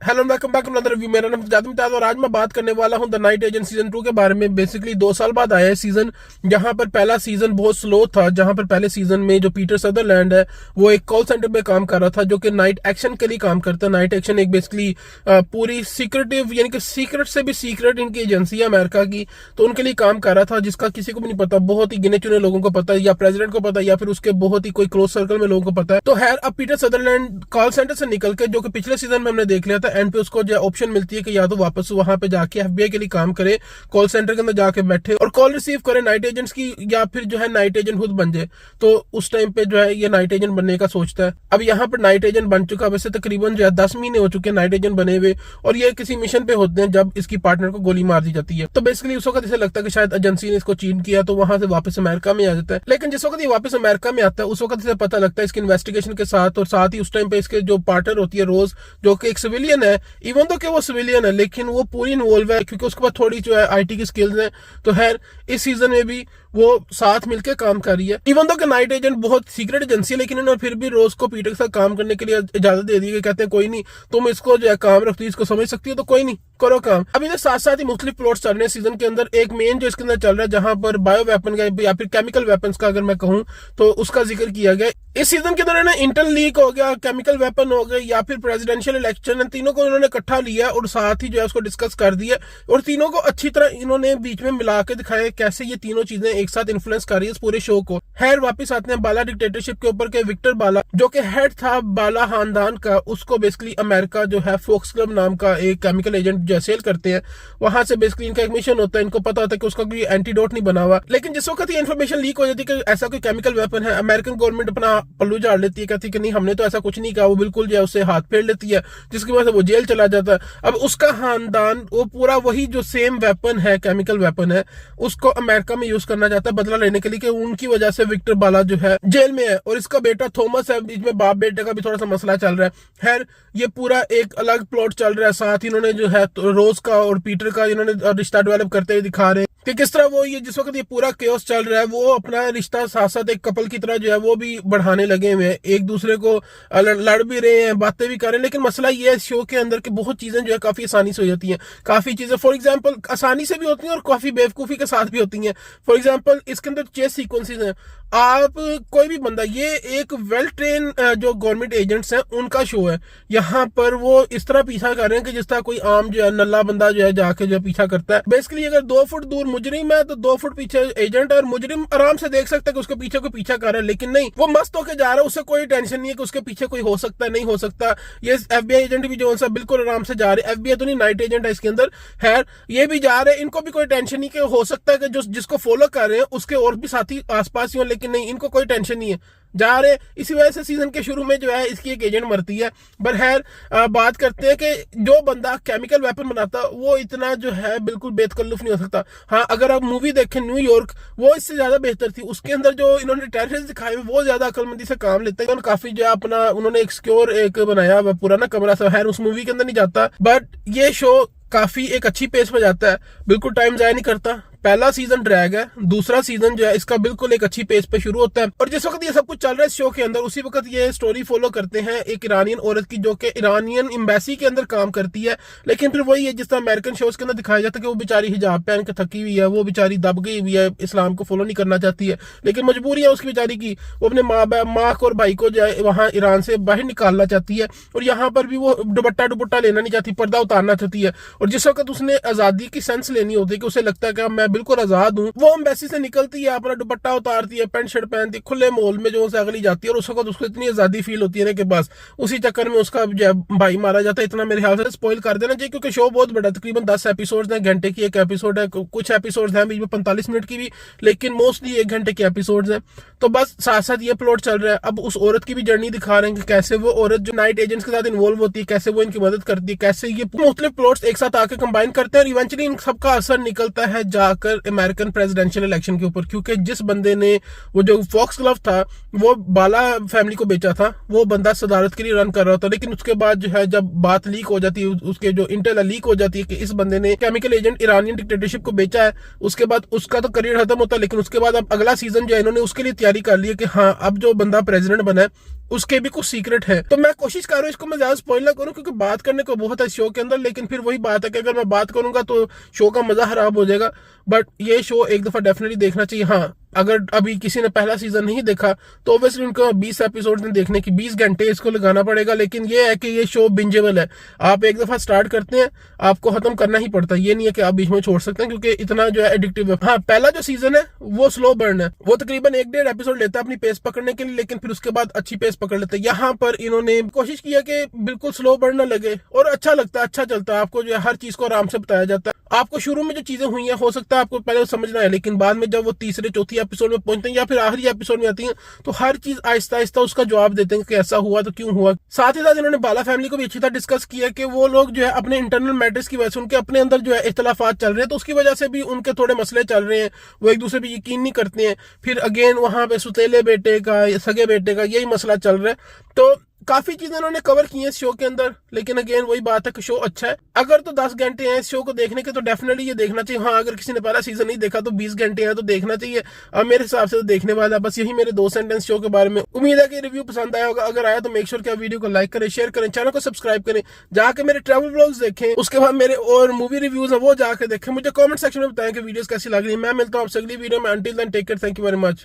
Hello welcome back to another review. मेरा नाम जादम और आज मैं बात करने वाला हूं द नाइट एजेंट सीजन 2 के बारे में। बेसिकली 2 साल बाद आया है सीजन, जहां पर पहला सीजन बहुत स्लो था, जहां पर पहले सीजन में जो पीटर सदरलैंड है वो एक कॉल सेंटर में काम कर रहा था, जो कि नाइट एक्शन के लिए काम करता है। नाइट एक्शन एक बेसिकली पूरी सीक्रेटिव यानी कि सीक्रेट से भी सीक्रेट इनकी एजेंसी है अमेरिका की, तो उनके लिए काम कर रहा था, जिसका किसी को भी नहीं पता। बहुत ही गिने चुने लोगों को पता है, या प्रेसिडेंट को पता है, या फिर उसके बहुत ही कोई क्लोज सर्कल में लोगों को पता है। तो खैर अब पीटर सदरलैंड कॉल सेंटर से निकल के, जो कि पिछले सीजन में हमने देख लिया था, एंड पे उसको जो ऑप्शन मिलती है कि या तो वापस वहां पे जाके एफबीआई के लिए काम करे, कॉल सेंटर के अंदर जाके बैठे और कॉल रिसीव करे नाइट एजेंट्स की, या फिर जो है नाइट एजेंट खुद बन जाए। तो उस टाइम पे जो है ये नाइट एजेंट बनने का सोचता है। अब यहाँ पर नाइट एजेंट बन चुका, वैसे तकरीबन जो है 10 महीने हो चुके हैं नाइट एजेंट बने हुए, और ये किसी मिशन पे होते हैं जब इसकी पार्टनर को गोली मार दी जाती है। तो बेसिकली उस वक्त इसे लगता है कि शायद एजेंसी ने इसको चीट किया, तो वहां से वापस अमेरिका में आ जाता है। लेकिन जिस वक्त ये वापस अमेरिका में आता है, उस वक्त इसे पता लगता है इसकी इन्वेस्टिगेशन के साथ, और साथ ही उस टाइम पे इसके जो पार्टनर होती है रोज, जो कि एक सिविलियन है, इवन तो कि वो सिविलियन है लेकिन वो पूरी इन्वॉल्व है, क्योंकि उसके पास थोड़ी जो है आईटी की स्किल्स हैं। तो खैर इस सीजन में भी वो साथ मिलकर काम कर रही है। इवन तो कि नाइट एजेंट बहुत सीक्रेट एजेंसी है, लेकिन इन्होंने फिर भी रोज को पीटर के साथ काम करने के लिए इजाजत दे दी है। कहते हैं कोई नहीं, तुम इसको जो है काम रखती हो, इसको समझ सकती हो, तो कोई नहीं करो काम। अभी इधर साथ साथ ही मुख्तलिफ प्लॉट्स चल रहे हैं सीजन के अंदर। एक मेन जो इसके अंदर चल रहा है, जहां पर बायो वेपन का या फिर केमिकल वेपन्स का अगर मैं कहूं तो उसका जिक्र किया गया। इस सीजन के अंदर इंटेल लीक हो गया, केमिकल वेपन हो गए, या फिर प्रेसिडेंशियल इलेक्शन, तीनों को इन्होंने इकट्ठा लिया और साथ ही जो है उसको डिस्कस कर दिया, और तीनों को अच्छी तरह इन्होंने बीच में मिला के दिखाया कैसे ये तीनों चीजें एक साथ इन्फ्लुएंस कर रही है इस पूरे शो को। खैर वापिस आते हैं बाला डिक्टेटरशिप के ऊपर के विक्टर बाला, जो कि हेड था बाला खानदान का, उसको बेसिकली अमेरिका जो है फोक्स क्लब नाम का एक केमिकल एजेंट जो सेल करते हैं, वहां से बेसिकली इनका एक मिशन होता है। इनको पता होता है कि उसका कोई एंटीडोट नहीं बना हुआ, लेकिन जिस वक्त ये इन्फॉर्मेशन लीक हो जाती है कि ऐसा कोई केमिकल वेपन है, अमेरिकन गवर्नमेंट अपना पल्लू झाड़ लेती है, कहती है कि नहीं हमने तो ऐसा कुछ नहीं कहा। वो बिल्कुल जो है उससे हाथ फेर लेती है, जिसकी वजह से वो जेल चला जाता है। अब उसका खानदान वो पूरा वही जो सेम वेपन है, केमिकल वेपन है, उसको अमेरिका में यूज करना चाहता है बदला लेने के लिए, कि उनकी वजह से विक्टर बाला जो है जेल में है, और इसका बेटा थॉमस है। बीच में बाप बेटे का भी थोड़ा सा मसला चल रहा है। खैर ये पूरा एक अलग प्लॉट चल रहा है। साथ ही इन्होंने जो है रोज का और पीटर का इन्होंने रिश्ता डेवलप करते हुए दिखा रहे हैं कि किस तरह वो ये जिस वक्त ये पूरा केओस चल रहा है, वो अपना रिश्ता साथ साथ एक कपल की तरह जो है वो भी बढ़ाने लगे हुए हैं, एक दूसरे को लड़ भी रहे हैं, बातें भी कर रहे हैं। लेकिन मसला ये है शो के अंदर कि बहुत चीजें जो है काफी आसानी से हो जाती हैं। काफी चीजें फॉर एग्जांपल आसानी से भी होती हैं और काफी बेवकूफी के साथ भी होती हैं। फॉर एग्जांपल इसके अंदर चेस सीक्वेंसेस हैं। आप कोई भी बंदा, ये एक वेल ट्रेन जो गवर्नमेंट एजेंट्स हैं उनका शो है, यहाँ पर वो इस तरह पीछा कर रहे हैं कि जिस तरह कोई आम जो है नल्ला बंदा जो है जाके जो पीछा करता है। बेसिकली अगर 2 फुट दूर मुजरिम है तो 2 फुट पीछे एजेंट है, और मुजरिम आराम से देख सकता है कि उसके पीछे कोई पीछा कर रहा है, लेकिन नहीं, वो मस्त होकर जा रहा है, उससे कोई टेंशन नहीं है कि उसके पीछे कोई हो सकता है नहीं हो सकता। ये एफबीआई एजेंट भी जो है बिल्कुल आराम से जा रहे हैं। एफबीआई तो नहीं, नाइट एजेंट है इसके अंदर। खैर ये भी जा रहे हैं, इनको भी कोई टेंशन नहीं कि हो सकता है कि जो जिसको फॉलो कर रहे हैं उसके और भी साथी आसपास ही हो, लेकिन नहीं, इनको कोई टेंशन नहीं है, जा रहे। इसी वजह से सीजन के शुरू में जो है इसकी एक एजेंट मरती है। पर खैर बात करते हैं कि जो बंदा केमिकल वेपन बनाता वो इतना जो है बिल्कुल बेतकल्लुफ नहीं हो सकता। हाँ अगर आप मूवी देखें न्यूयॉर्क, वो इससे ज्यादा बेहतर थी। उसके अंदर जो इन्होंने टेररिस्ट दिखाए वो ज्यादा अकलमंदी से काम लेते हैं, काफी जो है अपना उन्होंने एक सिक्योर एक बनाया पूरा ना कमरा सा। खैर उस मूवी के अंदर नहीं जाता, बट ये शो काफी एक अच्छी पेस पे जाता है, बिल्कुल टाइम जाया नहीं करता। पहला सीजन ड्रैग है, दूसरा सीजन जो है इसका बिल्कुल एक अच्छी पेस पे शुरू होता है, और जिस वक्त ये सब कुछ चल रहा है इस शो के अंदर, उसी वक्त ये स्टोरी फॉलो करते हैं एक ईरानियन औरत की, जो कि ईरानियन एम्बेसी के अंदर काम करती है। लेकिन फिर वही है जिस तरह अमेरिकन शोज के अंदर दिखाया जाता है कि वो बेचारी हिजाब पहन के थकी हुई है, वो बेचारी दब गई हुई है, इस्लाम को फॉलो नहीं करना चाहती है, लेकिन मजबूरी है उसकी बेचारी की। वो अपने माँ को और भाई को जो है वहां ईरान से बाहर निकालना चाहती है, और यहाँ पर भी वो दुपट्टा लेना नहीं चाहती, पर्दा उतारना चाहती है। और जिस वक्त उसने आजादी की सेंस लेनी होती है कि उसे लगता है कि मैं बिल्कुल आजाद हूँ, वो एम्बेसी से निकलती है, अपना दुपट्टा उतारती है, पैंट शर्ट पहनती है, खुले मॉल में जो उसे अगली जाती है, और उस वक्त उसको इतनी आजादी फील होती है ना कि बस उसी चक्कर में उसका भाई मारा जाता है। इतना मेरे ख्याल से स्पॉइल कर देना चाहिए, क्योंकि शो बहुत बड़ा, तकरीबन 10 एपिसोड है, घंटे की एक एपिसोड है, कुछ एपिसोड है बीच में 45 मिनट की भी, लेकिन मोस्टली 1 घंटे के एपिसोड है। तो बस साथ साथ ये प्लॉट चल रहा है। अब उस औरत की भी जर्नी दिखा रहे हैं कि कैसे वो औरत जो नाइट एजेंट्स के साथ इन्वॉल्व होती है, कैसे वो इनकी मदद करती है, कैसे ये मुख्तलिफ प्लॉट्स एक साथ आके कंबाइन करते हैं, और इवेंचुअली इन सबका असर निकलता है जाकर अमेरिकन प्रेसिडेंशियल इलेक्शन के ऊपर। क्योंकि जिस बंदे ने वो जो फॉक्स क्लब था वो बाला फैमिली को बेचा था, वो बंदा सदारत के लिए रन कर रहा था, लेकिन उसके बाद जो है जब बात लीक हो जाती है, उसके जो इंटेल लीक हो जाती है कि इस बंदे ने केमिकल एजेंट ईरानियन डिक्टेटरशिप को बेचा है, उसके बाद उसका तो करियर खत्म होता है। लेकिन उसके बाद अब अगला सीजन जो है इन्होंने उसके लिए तैयारी कर ली है कि हाँ अब जो बंदा प्रेसिडेंट बना है उसके भी कुछ सीक्रेट है। तो मैं कोशिश कर रहा हूँ इसको मैं ज्यादा स्पॉइल ना करूँ, क्योंकि बात करने को बहुत है शो के अंदर, लेकिन फिर वही बात है कि अगर मैं बात करूंगा तो शो का मजा खराब हो जाएगा। बट ये शो एक दफा डेफिनेटली देखना चाहिए। हाँ, अगर अभी किसी ने पहला सीजन नहीं देखा तो ऑब्वियसली उनको 20 एपिसोड में देखने की 20 घंटे इसको लगाना पड़ेगा, लेकिन ये है कि ये शो बिंजेबल है। आप एक दफा स्टार्ट करते हैं, आपको खत्म करना ही पड़ता है, ये नहीं है कि आप बीच में छोड़ सकते हैं, क्योंकि इतना जो है एडिक्टिव है। हाँ, पहला जो सीजन है वो स्लो बर्न है, वो तकरीबन 1-1.5 एपिसोड लेता है अपनी पेस पकड़ने के लिए, लेकिन फिर उसके बाद अच्छी पेस पकड़ लेते हैं। यहाँ पर इन्होंने कोशिश की है कि बिल्कुल स्लो बर्न ना लगे, और अच्छा लगता है, अच्छा चलता है। आपको जो है हर चीज को आराम से बताया जाता है। आपको शुरू में जो चीजें हुई हैं हो सकता है आपको पहले समझना है, लेकिन बाद में जब वो तीसरे चौथी एपिसोड में पहुंचते हैं या फिर आखिरी एपिसोड में आती हैं, तो हर चीज आहिस्ता आहिस्ता उसका जवाब देते हैं कि ऐसा हुआ तो क्यों हुआ। साथ ही साथ इन्होंने बाला फैमिली को भी अच्छी तरह डिस्कस किया कि वो लोग जो है अपने इंटरनल मैटर्स की वजह से उनके अपने अंदर जो है इख्तलाफात चल रहे हैं, तो उसकी वजह से भी उनके थोड़े मसले चल रहे हैं, वो एक दूसरे पे यकीन नहीं करते हैं। फिर अगेन वहां पे सुतेले बेटे का, सगे बेटे का यही मसला चल रहा है। तो काफी चीजें उन्होंने कवर की हैं इस शो के अंदर, लेकिन अगेन वही बात है कि शो अच्छा है। अगर तो 10 घंटे हैं इस शो को देखने के तो डेफिनेटली ये देखना चाहिए। हाँ, अगर किसी ने पहला सीजन नहीं देखा तो 20 घंटे हैं तो देखना चाहिए। अब मेरे हिसाब से तो देखने वाला है। बस यही मेरे 2 सेंटेंस शो के बारे में। उम्मीद है कि रिव्यू पसंद आया होगा। अगर आया तो मेक श्योर कि आप वीडियो को लाइक करें, शेयर करें, चैनल को सब्सक्राइब करें, जाके मेरे ट्रैवल व्लॉग्स देखें, उसके बाद मेरे और मूवी रिव्यूज है वो जाके देखें। मुझे कॉमेंट सेक्शन में बताएं कि वीडियोस कैसी लग रही है। मैं मिलता हूँ आपसे अगली वीडियो में। Until then take care, thank you very much.